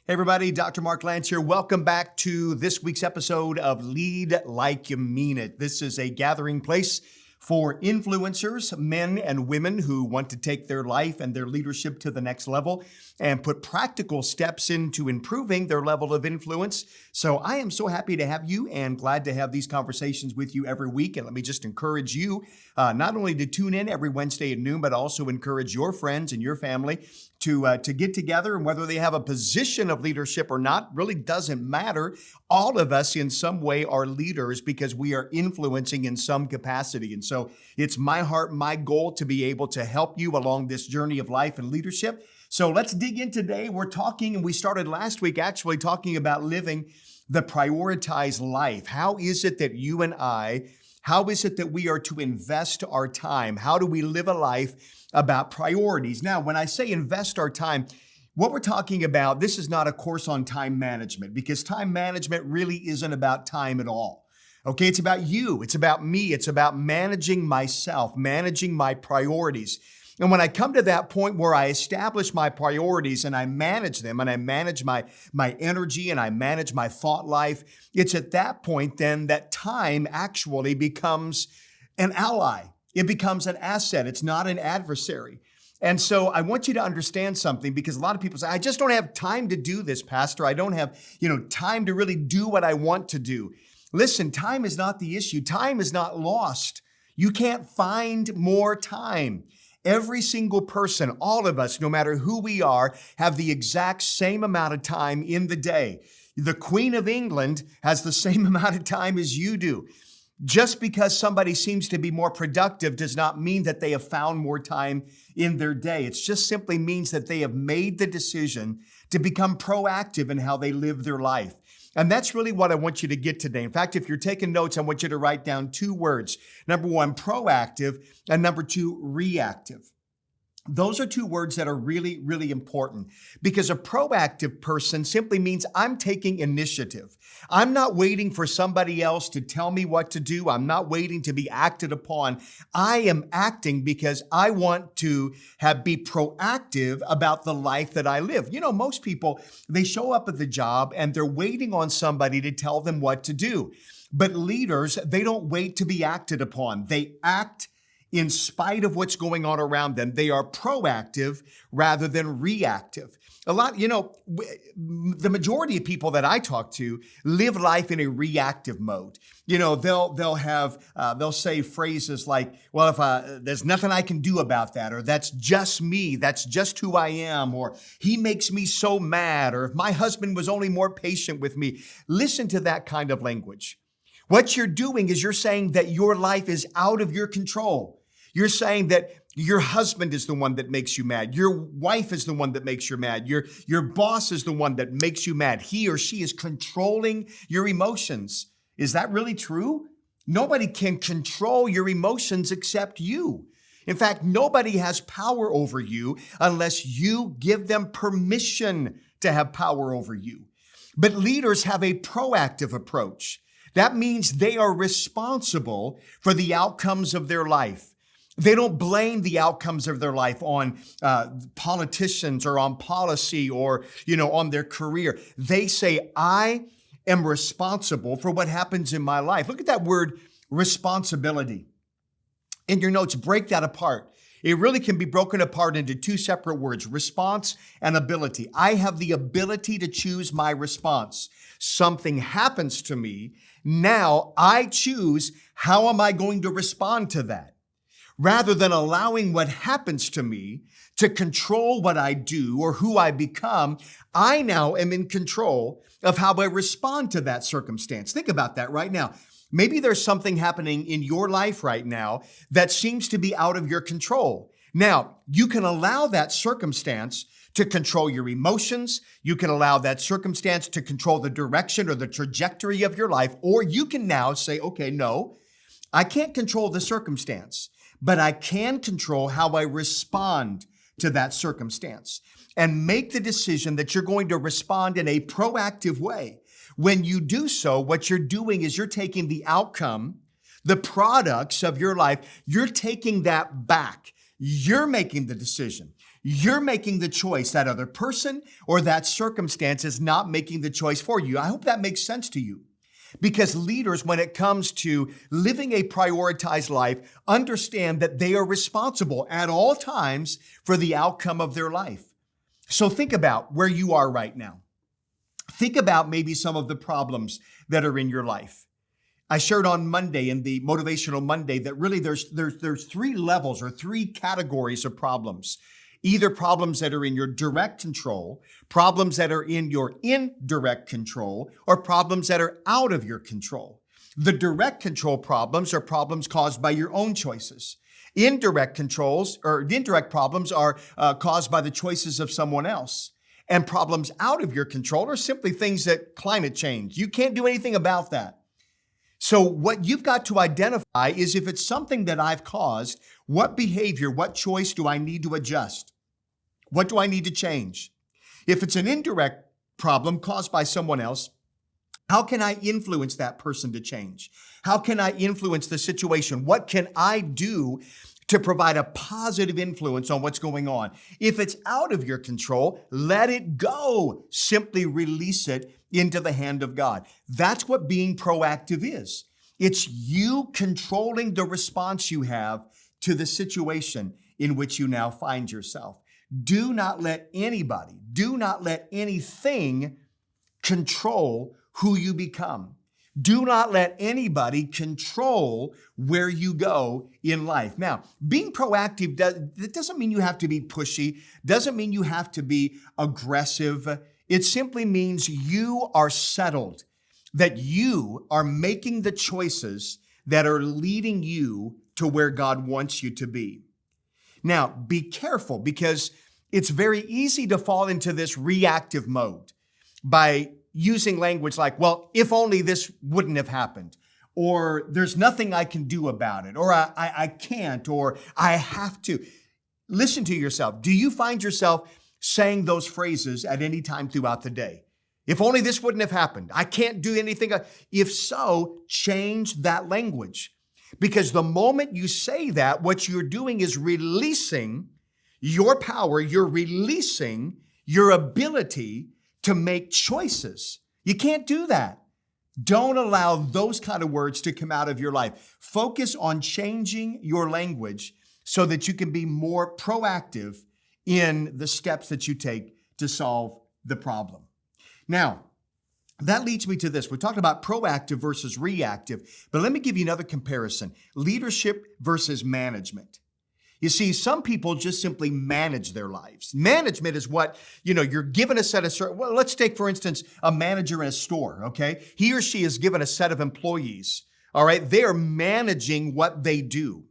Hey everybody, Dr. Mark Lance here. Welcome back to this week's episode of Lead Like You Mean It. This is a gathering place for influencers, men and women who want to take their life and their leadership to the next level and put practical steps into improving their level of influence. So I am so happy to have you and glad to have these conversations with you every week. And let me just encourage you not only to tune in every Wednesday at noon, but also encourage your friends and your family to get together, and whether they have a position of leadership or not really doesn't matter. All of us in some way are leaders because we are influencing in some capacity. And so it's my heart, my goal to be able to help you along this journey of life and leadership. So let's dig in today. We're talking, and we started last week actually talking about living the prioritized life. How is it that you and I, how is it that we are to invest our time? How do we live a life about priorities? Now, when I say invest our time, what we're talking about, this is not a course on time management, because time management really isn't about time at all. Okay, it's about you, it's about me, it's about managing myself, managing my priorities. And when I come to that point where I establish my priorities and I manage them and I manage my energy and I manage my thought life, it's at that point then that time actually becomes an ally. It becomes an asset. It's not an adversary. And so I want you to understand something, because a lot of people say, I just don't have time to do this, Pastor. I don't have, time to really do what I want to do. Listen, time is not the issue. Time is not lost. You can't find more time. Every single person, all of us, no matter who we are, have the exact same amount of time in the day. The Queen of England has the same amount of time as you do. Just because somebody seems to be more productive does not mean that they have found more time in their day. It just simply means that they have made the decision to become proactive in how they live their life. And that's really what I want you to get today. In fact, if you're taking notes, I want you to write down two words. Number one, proactive, and number two, reactive. Those are two words that are really, really important, because a proactive person simply means I'm taking initiative. I'm not waiting for somebody else to tell me what to do. I'm not waiting to be acted upon. I am acting because I want to be proactive about the life that I live. Most people, they show up at the job and they're waiting on somebody to tell them what to do. But leaders, they don't wait to be acted upon. They act in spite of what's going on around them. They are proactive rather than reactive. The majority of people that I talk to live life in a reactive mode. They'll say phrases like, well, if there's nothing I can do about that, or that's just me, that's just who I am, or he makes me so mad, or if my husband was only more patient with me. Listen to that kind of language. What you're doing is you're saying that your life is out of your control. You're saying that your husband is the one that makes you mad. Your wife is the one that makes you mad. Your boss is the one that makes you mad. He or she is controlling your emotions. Is that really true? Nobody can control your emotions except you. In fact, nobody has power over you unless you give them permission to have power over you. But leaders have a proactive approach. That means they are responsible for the outcomes of their life. They don't blame the outcomes of their life on politicians or on policy or, on their career. They say, I am responsible for what happens in my life. Look at that word, responsibility. In your notes, break that apart. It really can be broken apart into two separate words, response and ability. I have the ability to choose my response. Something happens to me. Now I choose, how am I going to respond to that? Rather than allowing what happens to me to control what I do or who I become, I now am in control of how I respond to that circumstance. Think about that right now. Maybe there's something happening in your life right now that seems to be out of your control. Now, you can allow that circumstance to control your emotions. You can allow that circumstance to control the direction or the trajectory of your life. Or you can now say, okay, no, I can't control the circumstance, but I can control how I respond to that circumstance, and make the decision that you're going to respond in a proactive way. When you do so, what you're doing is you're taking the outcome, the products of your life, you're taking that back. You're making the decision. You're making the choice. That other person or that circumstance is not making the choice for you. I hope that makes sense to you. Because leaders, when it comes to living a prioritized life, understand that they are responsible at all times for the outcome of their life. So think about where you are right now. Think about maybe some of the problems that are in your life. I shared on Monday in the Motivational Monday that really there's three levels or three categories of problems. Either problems that are in your direct control, problems that are in your indirect control, or problems that are out of your control. The direct control problems are problems caused by your own choices. Indirect problems are caused by the choices of someone else. And problems out of your control are simply things that climate change. You can't do anything about that. So what you've got to identify is if it's something that I've caused, what behavior, what choice do I need to adjust? What do I need to change? If it's an indirect problem caused by someone else, how can I influence that person to change? How can I influence the situation? What can I do to provide a positive influence on what's going on? If it's out of your control, let it go. Simply release it into the hand of God. That's what being proactive is. It's you controlling the response you have to the situation in which you now find yourself. Do not let anybody, do not let anything control who you become. Do not let anybody control where you go in life. Now, being proactive, that doesn't mean you have to be pushy, doesn't mean you have to be aggressive. It simply means you are settled, that you are making the choices that are leading you to where God wants you to be. Now, be careful because it's very easy to fall into this reactive mode by using language like, well, if only this wouldn't have happened, or there's nothing I can do about it, or I can't, or I have to. Listen to yourself. Do you find yourself saying those phrases at any time throughout the day? If only this wouldn't have happened. I can't do anything. If so, change that language. Because the moment you say that, what you're doing is releasing your power, you're releasing your ability to make choices. You can't do that. Don't allow those kind of words to come out of your life. Focus on changing your language so that you can be more proactive in the steps that you take to solve the problem. Now, that leads me to this. We talked about proactive versus reactive, but let me give you another comparison. Leadership versus management. You see, some people just simply manage their lives. Management is what, you're given a set of, well, let's take, for instance, a manager in a store, okay? He or she is given a set of employees, all right? They are managing what they do.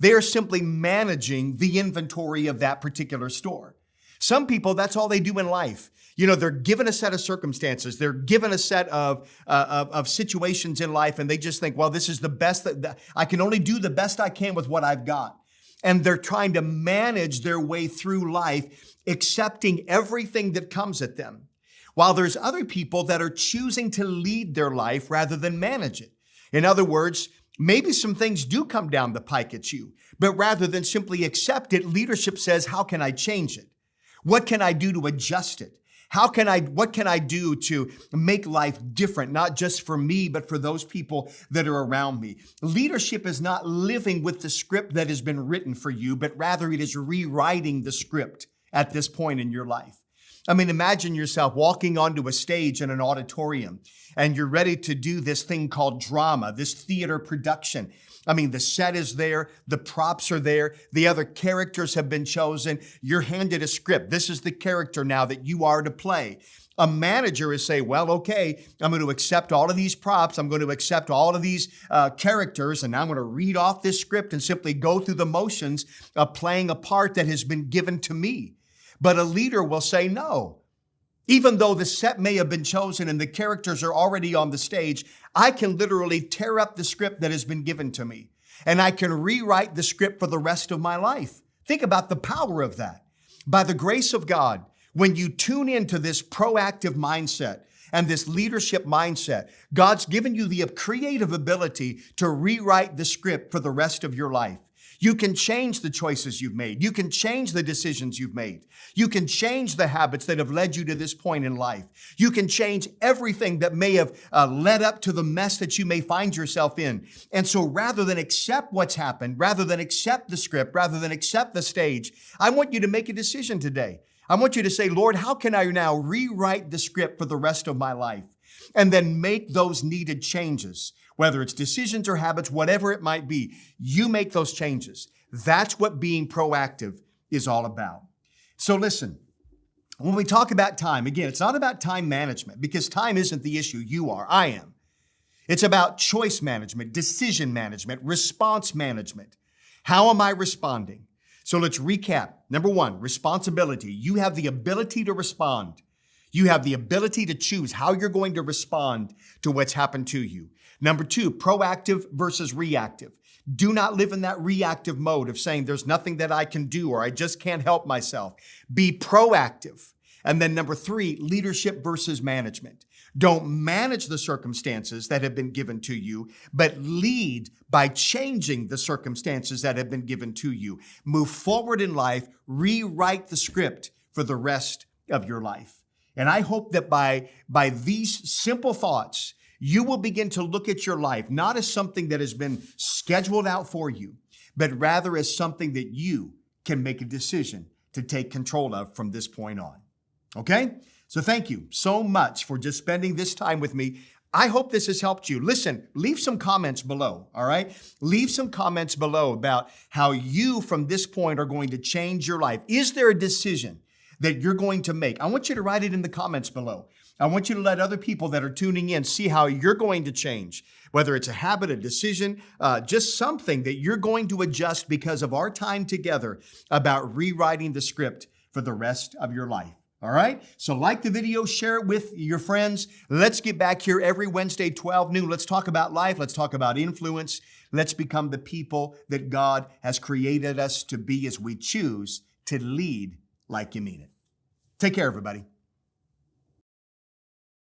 They are simply managing the inventory of that particular store. Some people, that's all they do in life. They're given a set of circumstances. They're given a set of situations in life, and they just think, well, this is the best that I can only do the best I can with what I've got. And they're trying to manage their way through life, accepting everything that comes at them. While there's other people that are choosing to lead their life rather than manage it. In other words, maybe some things do come down the pike at you, but rather than simply accept it, leadership says, how can I change it? What can I do to adjust it? What can I do to make life different, not just for me, but for those people that are around me? Leadership is not living with the script that has been written for you, but rather it is rewriting the script at this point in your life. I mean, imagine yourself walking onto a stage in an auditorium and you're ready to do this thing called drama, this theater production. I mean, the set is there, the props are there, the other characters have been chosen. You're handed a script. This is the character now that you are to play. A manager is saying, well, okay, I'm going to accept all of these props. I'm going to accept all of these characters, and I'm going to read off this script and simply go through the motions of playing a part that has been given to me. But a leader will say no. Even though the set may have been chosen and the characters are already on the stage, I can literally tear up the script that has been given to me, and I can rewrite the script for the rest of my life. Think about the power of that. By the grace of God, when you tune into this proactive mindset and this leadership mindset, God's given you the creative ability to rewrite the script for the rest of your life. You can change the choices you've made. You can change the decisions you've made. You can change the habits that have led you to this point in life. You can change everything that may have led up to the mess that you may find yourself in. And so rather than accept what's happened, rather than accept the script, rather than accept the stage, I want you to make a decision today. I want you to say, Lord, how can I now rewrite the script for the rest of my life? And then make those needed changes. Whether it's decisions or habits, whatever it might be, you make those changes. That's what being proactive is all about. So listen, when we talk about time, again, it's not about time management because time isn't the issue. You are, I am. It's about choice management, decision management, response management. How am I responding? So let's recap. Number one, responsibility. You have the ability to respond. You have the ability to choose how you're going to respond to what's happened to you. Number two, proactive versus reactive. Do not live in that reactive mode of saying there's nothing that I can do or I just can't help myself. Be proactive. And then number three, leadership versus management. Don't manage the circumstances that have been given to you, but lead by changing the circumstances that have been given to you. Move forward in life, rewrite the script for the rest of your life. And I hope that by these simple thoughts, you will begin to look at your life not as something that has been scheduled out for you, but rather as something that you can make a decision to take control of from this point on. Okay? So thank you so much for just spending this time with me. I hope this has helped you. Listen, leave some comments below, all right? Leave some comments below about how you from this point are going to change your life. Is there a decision that you're going to make? I want you to write it in the comments below. I want you to let other people that are tuning in see how you're going to change, whether it's a habit, a decision, just something that you're going to adjust because of our time together about rewriting the script for the rest of your life. All right? So like the video, share it with your friends. Let's get back here every Wednesday, 12 noon. Let's talk about life. Let's talk about influence. Let's become the people that God has created us to be as we choose to lead like you mean it. Take care, everybody.